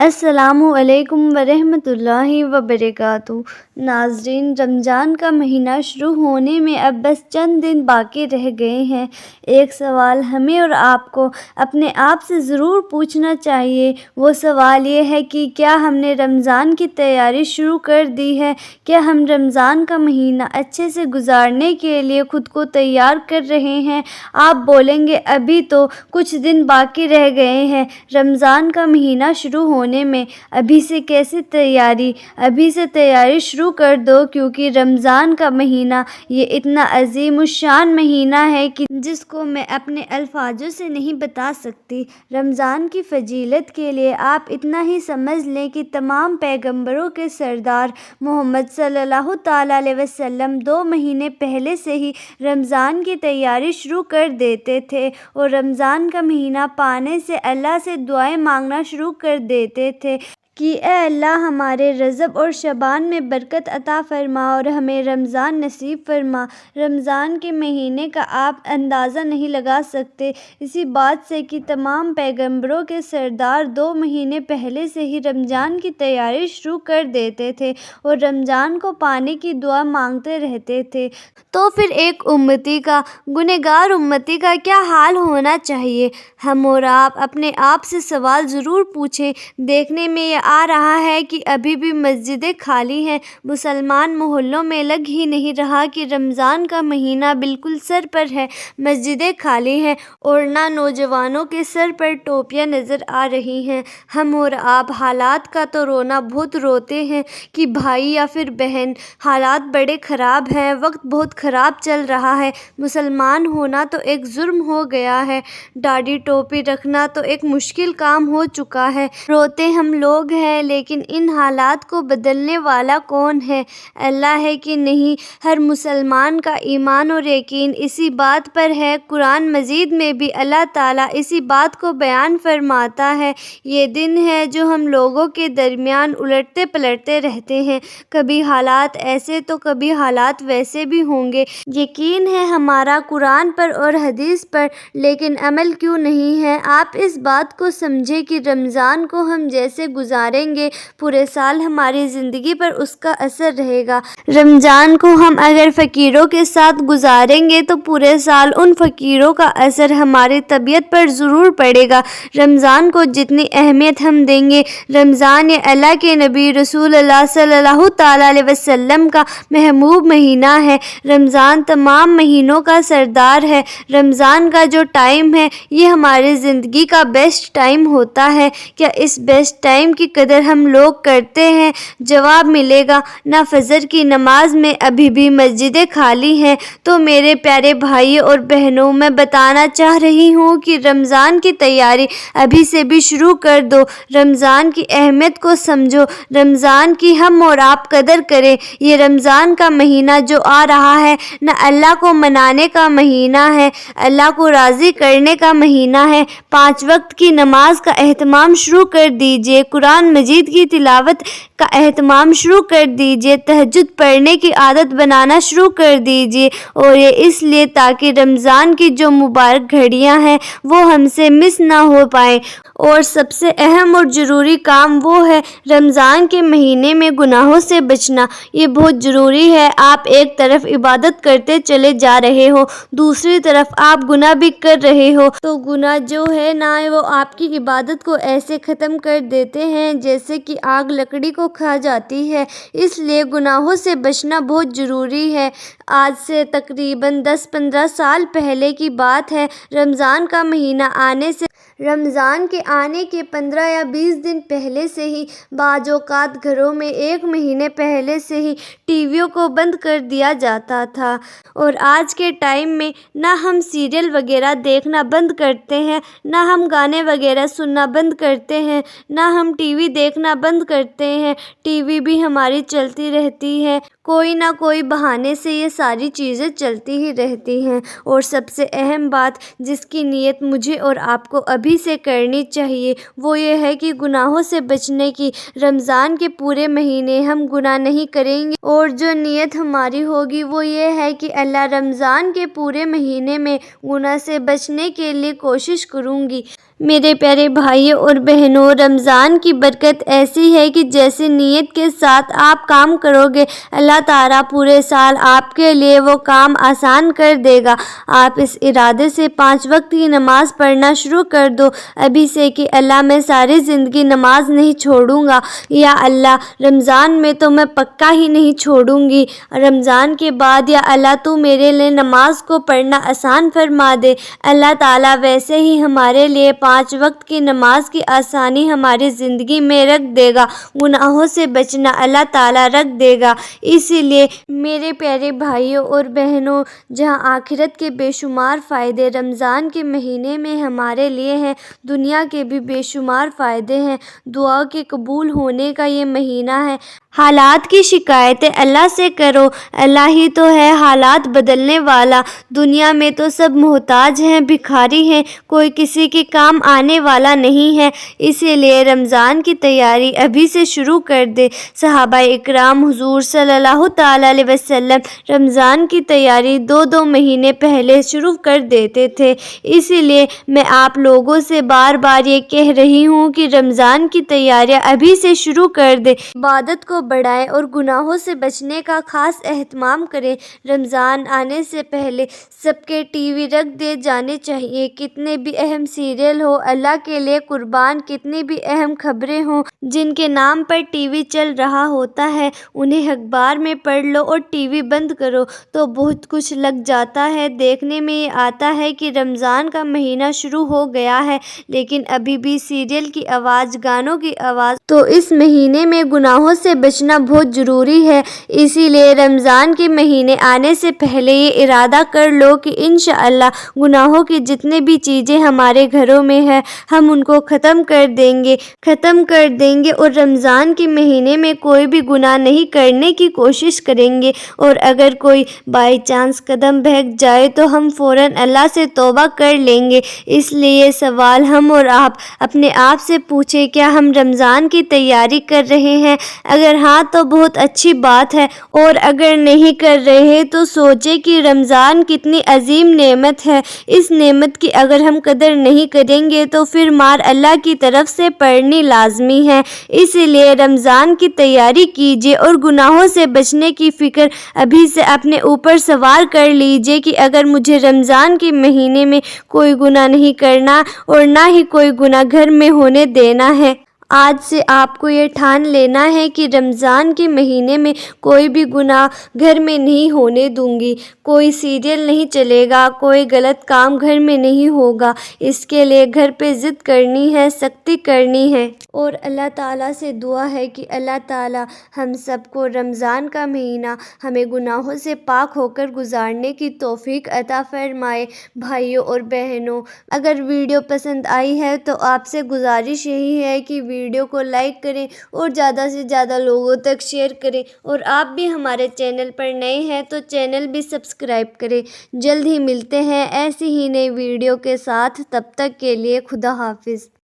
السلام علیکم ورحمۃ اللہ وبرکاتہ۔ ناظرین، رمضان کا مہینہ شروع ہونے میں اب بس چند دن باقی رہ گئے ہیں۔ ایک سوال ہمیں اور آپ کو اپنے آپ سے ضرور پوچھنا چاہیے۔ وہ سوال یہ ہے کہ کیا ہم نے رمضان کی تیاری شروع کر دی ہے؟ کیا ہم رمضان کا مہینہ اچھے سے گزارنے کے لیے خود کو تیار کر رہے ہیں؟ آپ بولیں گے ابھی تو کچھ دن باقی رہ گئے ہیں، رمضان کا مہینہ شروع ہونے میں ابھی سے کیسے تیاری؟ ابھی سے تیاری شروع کر دو، کیونکہ رمضان کا مہینہ یہ اتنا عظیم الشان مہینہ ہے کہ جس کو میں اپنے الفاظوں سے نہیں بتا سکتی۔ رمضان کی فضیلت کے لیے آپ اتنا ہی سمجھ لیں کہ تمام پیغمبروں کے سردار محمد صلی اللہ تعالیٰ علیہ وسلم 2 مہینے پہلے سے ہی رمضان کی تیاری شروع کر دیتے تھے اور رمضان کا مہینہ پانے سے اللہ سے دعائیں مانگنا شروع کر دیتے تھے کہ اے اللہ، ہمارے رجب اور شعبان میں برکت عطا فرما اور ہمیں رمضان نصیب فرما۔ رمضان کے مہینے کا آپ اندازہ نہیں لگا سکتے، اسی بات سے کہ تمام پیغمبروں کے سردار 2 مہینے پہلے سے ہی رمضان کی تیاری شروع کر دیتے تھے اور رمضان کو پانے کی دعا مانگتے رہتے تھے۔ تو پھر ایک امتی کا، گنہگار امتی کا کیا حال ہونا چاہیے؟ ہم اور آپ اپنے آپ سے سوال ضرور پوچھیں۔ دیکھنے میں یہ آ رہا ہے کہ ابھی بھی مسجدیں خالی ہیں، مسلمان محلوں میں لگ ہی نہیں رہا کہ رمضان کا مہینہ بالکل سر پر ہے۔ مسجدیں خالی ہیں اور نہ نوجوانوں کے سر پر ٹوپیاں نظر آ رہی ہیں۔ ہم اور آپ حالات کا تو رونا بہت روتے ہیں کہ بھائی یا پھر بہن، حالات بڑے خراب ہیں، وقت بہت خراب چل رہا ہے، مسلمان ہونا تو ایک جرم ہو گیا ہے، داڑھی ٹوپی رکھنا تو ایک مشکل کام ہو چکا ہے۔ روتے ہم لوگ ہیں، لیکن ان حالات کو بدلنے والا کون ہے؟ اللہ ہے کہ نہیں؟ ہر مسلمان کا ایمان اور یقین اسی بات پر ہے۔ قرآن مجید میں بھی اللہ تعالیٰ اسی بات کو بیان فرماتا ہے۔ یہ دن ہے جو ہم لوگوں کے درمیان الٹتے پلٹتے رہتے ہیں، کبھی حالات ایسے تو کبھی حالات ویسے بھی ہوں گے۔ یقین ہے ہمارا قرآن پر اور حدیث پر، لیکن عمل کیوں نہیں ہے؟ آپ اس بات کو سمجھیں کہ رمضان کو ہم جیسے گزاریں گے، پورے سال ہماری زندگی پر اس کا اثر رہے گا۔ رمضان کو ہم اگر فقیروں کے ساتھ گزاریں گے تو پورے سال ان فقیروں کا اثر ہماری طبیعت پر ضرور پڑے گا۔ رمضان کو جتنی اہمیت ہم دیں گے، رمضان یہ اللہ کے نبی رسول اللہ صلی اللہ تعالیٰ علیہ وسلم کا محبوب مہینہ ہے۔ رمضان تمام مہینوں کا سردار ہے۔ رمضان کا جو ٹائم ہے یہ ہماری زندگی کا بیسٹ ٹائم ہوتا ہے۔ کیا اس بیسٹ ٹائم کی قدر ہم لوگ کرتے ہیں؟ جواب ملے گا نہ۔ فجر کی نماز میں ابھی بھی مسجدیں خالی ہیں۔ تو میرے پیارے بھائیوں اور بہنوں، میں بتانا چاہ رہی ہوں کہ رمضان کی تیاری ابھی سے بھی شروع کر دو۔ رمضان کی اہمیت کو سمجھو، رمضان کی ہم اور آپ قدر کریں۔ یہ رمضان کا مہینہ جو آ رہا ہے نہ اللہ کو منانے کا مہینہ ہے، اللہ کو راضی کرنے کا مہینہ ہے۔ 5 وقت کی نماز کا اہتمام شروع کر دیجئے، قرآن مجید کی تلاوت کا اہتمام شروع کر دیجئے، تہجد پڑھنے کی عادت بنانا شروع کر دیجئے، اور یہ اس لیے تاکہ رمضان کی جو مبارک گھڑیاں ہیں وہ ہم سے مس نہ ہو پائیں۔ اور سب سے اہم اور ضروری کام وہ ہے رمضان کے مہینے میں گناہوں سے بچنا۔ یہ بہت ضروری ہے۔ آپ ایک طرف عبادت کرتے چلے جا رہے ہو، دوسری طرف آپ گناہ بھی کر رہے ہو، تو گناہ جو ہے نا وہ آپ کی عبادت کو ایسے ختم کر دیتے ہیں جیسے کہ آگ لکڑی کو کھا جاتی ہے۔ اس لیے گناہوں سے بچنا بہت ضروری ہے۔ آج سے تقریباً 10-15 سال پہلے کی بات ہے، رمضان کا مہینہ آنے سے رمضان کے آنے کے 15 یا 20 دن پہلے سے ہی بعض اوقات گھروں میں 1 مہینے پہلے سے ہی ٹی ویوں کو بند کر دیا جاتا تھا، اور آج کے ٹائم میں نہ ہم سیریل وغیرہ دیکھنا بند کرتے ہیں، نہ ہم گانے وغیرہ سننا بند کرتے ہیں، نہ ہم ٹی وی دیکھنا بند کرتے ہیں۔ ٹی وی بھی ہماری چلتی رہتی ہے، کوئی نہ کوئی بہانے سے یہ ساری چیزیں چلتی ہی رہتی ہیں۔ اور سب سے اہم بات جس کی نیت مجھے اور آپ کو ابھی سے کرنی چاہیے وہ یہ ہے کہ گناہوں سے بچنے کی۔ رمضان کے پورے مہینے ہم گناہ نہیں کریں گے، اور جو نیت ہماری ہوگی وہ یہ ہے کہ اللہ رمضان کے پورے مہینے میں گناہ سے بچنے کے لیے کوشش کروں گی۔ میرے پیارے بھائیوں اور بہنوں، رمضان کی برکت ایسی ہے کہ جیسے نیت کے ساتھ آپ کام کرو گے، اللہ تعالیٰ پورے سال آپ کے لیے وہ کام آسان کر دے گا۔ آپ اس ارادے سے 5 وقت کی نماز پڑھنا شروع کر دو ابھی سے کہ اللہ میں ساری زندگی نماز نہیں چھوڑوں گا، یا اللہ رمضان میں تو میں پکا ہی نہیں چھوڑوں گی، رمضان کے بعد یا اللہ تو میرے لیے نماز کو پڑھنا آسان فرما دے۔ اللہ تعالیٰ ویسے ہی ہمارے لیے 5 وقت کی نماز کی آسانی ہماری زندگی میں رکھ دے گا، گناہوں سے بچنا اللہ تعالیٰ رکھ دے گا۔ اسی لیے میرے پیارے بھائیوں اور بہنوں، جہاں آخرت کے بے شمار فائدے رمضان کے مہینے میں ہمارے لیے ہیں، دنیا کے بھی بے شمار فائدے ہیں۔ دعا کے قبول ہونے کا یہ مہینہ ہے۔ حالات کی شکایتیں اللہ سے کرو، اللہ ہی تو ہے حالات بدلنے والا۔ دنیا میں تو سب محتاج ہیں، بھکاری ہیں، کوئی کسی کے کام آنے والا نہیں ہے۔ اسی لیے رمضان کی تیاری ابھی سے شروع کر دے۔ صحابہ اکرام حضور صلی اللہ تعالیٰ علیہ وسلم رمضان کی تیاری 2 مہینے پہلے شروع کر دیتے تھے۔ اسی لیے میں آپ لوگوں سے بار بار یہ کہہ رہی ہوں کہ رمضان کی تیاریاں ابھی سے شروع کر دیں، عبادت کو بڑھائیں اور گناہوں سے بچنے کا خاص اہتمام کریں۔ رمضان آنے سے پہلے سب کے ٹی وی رکھ دیے جانے چاہیے، کتنے بھی اہم سیریل ہو اللہ کے لیے قربان، کتنی بھی اہم خبریں ہوں جن کے نام پر ٹی وی چل رہا ہوتا ہے، انہیں اخبار میں پڑھ لو اور ٹی وی بند کرو تو بہت کچھ لگ جاتا ہے۔ دیکھنے میں یہ آتا ہے کہ رمضان کا مہینہ شروع ہو گیا ہے، لیکن ابھی بھی سیریل کی آواز، گانوں کی آواز۔ تو اس مہینے میں گناہوں سے بچنا بہت ضروری ہے۔ اسی لیے رمضان کے مہینے آنے سے پہلے یہ ارادہ کر لو کہ انشاءاللہ گناہوں کی جتنے بھی چیزیں ہمارے گھروں میں ہیں، ہم ان کو ختم کر دیں گے اور رمضان کے مہینے میں کوئی بھی گناہ نہیں کرنے کی کوشش کریں گے، اور اگر کوئی بائی چانس قدم بہک جائے تو ہم فوراً اللہ سے توبہ کر لیں گے۔ اس لیے یہ سوال ہم اور آپ اپنے آپ سے پوچھیں، کیا ہم رمضان کی تیاری کر رہے ہیں؟ اگر ہاں تو بہت اچھی بات ہے، اور اگر نہیں کر رہے تو سوچیں کہ رمضان کتنی عظیم نعمت ہے۔ اس نعمت کی اگر ہم قدر نہیں کریں گے تو پھر مار اللہ کی طرف سے پڑنی لازمی ہے۔ اسی لیے رمضان کی تیاری کیجیے اور گناہوں سے بچنے کی فکر ابھی سے اپنے اوپر سوار کر لیجیے کہ اگر مجھے رمضان کے مہینے میں کوئی گناہ نہیں کرنا اور نہ ہی کوئی گناہ گھر میں ہونے دینا ہے۔ آج سے آپ کو یہ ٹھان لینا ہے کہ رمضان کے مہینے میں کوئی بھی گناہ گھر میں نہیں ہونے دوں گی، کوئی سیریل نہیں چلے گا، کوئی غلط کام گھر میں نہیں ہوگا۔ اس کے لیے گھر پہ ضد کرنی ہے، سختی کرنی ہے، اور اللہ تعالیٰ سے دعا ہے کہ اللہ تعالیٰ ہم سب کو رمضان کا مہینہ ہمیں گناہوں سے پاک ہو کر گزارنے کی توفیق عطا فرمائے۔ بھائیوں اور بہنوں، اگر ویڈیو پسند آئی ہے تو آپ سے گزارش یہی ہے کہ ویڈیو کو لائک کریں اور زیادہ سے زیادہ لوگوں تک شیئر کریں، اور آپ بھی ہمارے چینل پر نئے ہیں تو چینل بھی سبسکرائب کریں۔ جلد ہی ملتے ہیں ایسی ہی نئی ویڈیو کے ساتھ، تب تک کے لیے خدا حافظ۔